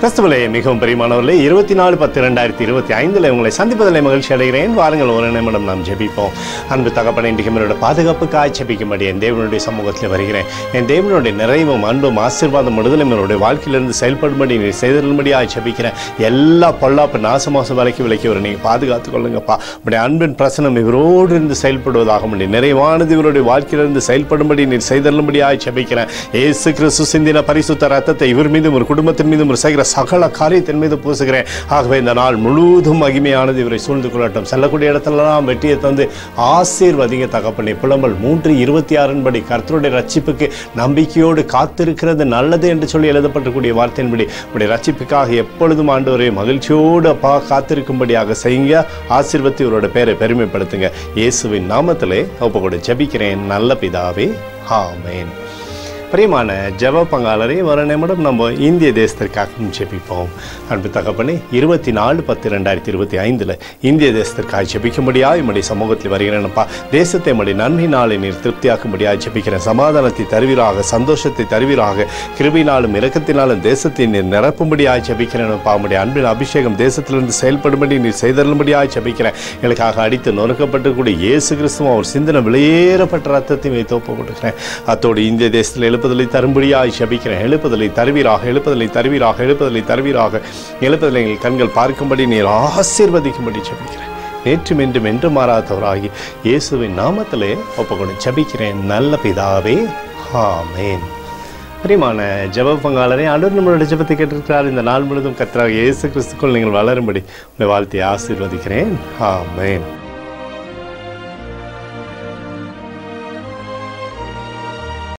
கிறிஸ்துவிலே மிகவும் பிரியமானவர்களே, 24/10/2025 உங்களை சந்திப்பதில் மகிழ்ச்சி அடைகிறேன். வாருங்கள், ஒரு நிமிடம் நாம் ஜெபிப்போம். அன்பு தகப்பனே, இன்றைக்கு என்னோட பாதுகாப்புக்காய் ஜெபிக்கும்படி என் தேவனுடைய சமூகத்தில் வருகிறேன். என் தேவனுடைய நிறைவும் அன்பும் ஆசீர்வாதம் விடுதலும் என்னுடைய வாழ்க்கையிலிருந்து செயல்படும்படி நீ செய்தல்படியாக ஜெபிக்கிறேன். எல்லா பொல்லாப்பு நாசமாசம் வரைக்கும் விலக்கி வர நீங்கள் பாதுகாத்துக் கொள்ளுங்கப்பா. உடைய அன்பின் பிரசனம் இவரோடு இருந்து செயல்படுவதாக முடியும். நிறைவானது இவருடைய வாழ்க்கையிலிருந்து செயல்படும்படி நீர் செய்தல்படியாக ஜெபிக்கிறேன். இயேசு கிறிஸ்து சிந்தின பரிசுத்த ரத்தத்தை இவர் மீதும் ஒரு குடும்பத்தின் மீதும் ஒரு செய்கிற சகல காரியத்தின் மீது பூசுகிறேன். ஆகவே இந்த நாள் முழுவதும் மகிமையானது இவரை சூழ்ந்து கொள்ளட்டும். செல்லக்கூடிய இடத்துலலாம் வெற்றியை தந்து ஆசீர்வதிங்க தகப்பனே. புலம்பல் 3:26 படி கர்த்தருடைய ரட்சிப்புக்கு நம்பிக்கையோடு காத்திருக்கிறது நல்லது என்று சொல்லி எழுதப்பட்டக்கூடிய வார்த்தையின்படி உடைய ரட்சிப்புக்காக எப்பொழுதும் ஆண்டவரே மகிழ்ச்சியோடு அப்பா காத்திருக்கும்படியாக செய்யுங்க. ஆசீர்வதி இவரோட பேரை பெருமைப்படுத்துங்க. இயேசுவின் நாமத்திலே ஒப்புக்கொடு ஜெபிக்கிறேன் நல்ல பிதாவே, ஆமென். பிரியமான ஜெப பங்காளரை ஒரு நிமிடம் நம்ம இந்திய தேசத்திற்காக ஜெபிப்போம். அன்பு தகப்பனே, 24/10/2025 இந்திய தேசத்திற்காக ஜெபிக்கும்படியாக என்னுடைய சமூகத்தில் வருகிறேன்ப்பா. தேசத்தை என்னுடைய நன்மை நாளை நீர் திருப்தியாக்கும்படியாக ஜெபிக்கிறேன். சமாதானத்தை தருவீராக, சந்தோஷத்தை தருவீராக, கிருபையினாலும் இரக்கத்தினாலும் தேசத்தை நீர் நிரப்பும்படியாக ஜெபிக்கிறேன்ப்பா. உடைய அன்பின் அபிஷேகம் தேசத்திலிருந்து செயல்படும்படி நீர் செய்தரும்படியாக ஜெபிக்கிறேன். எங்களுக்காக அடித்து நொறுக்கப்பட்டுக்கூடிய இயேசு கிறிஸ்துவும் அவர் சிந்தனை விலையேறப்பட்ட ரத்தத்தை வைத்து ஒப்பு கொடுக்கிறேன். அத்தோடு இந்திய தேசத்தில் எழுப்புதலை தரும்படியாய் ஜெபிக்கிறேன். எழுப்புதலை தருவீராக, எழுப்புதலை தருவீராக, எழுப்புதலை தருவீராக, எழுப்புதலை எங்கள் கண்கள் பார்க்கும்படி நீர் ஆசீர்வதிக்கும்படி ஜெபிக்கிறேன். நேற்றும் என்றும் என்று மாறாதவராகி இயேசுவின் நாமத்திலே ஒப்புக்கொண்டு ஜெபிக்கிறேன் நல்ல பிதாவே, ஆமென். பிரியமான ஜெப பங்காளரை, ஆண்டவர் நம்மளுடைய ஜெபத்தை கேட்டிருக்கிறார். இந்த நாள் முழுவதும் கர்த்தராகிய இயேசு கிறிஸ்துக்குள் நீங்கள் வளரும்படி உங்களை வாழ்த்தி ஆசீர்வதிக்கிறேன். ஆமென்.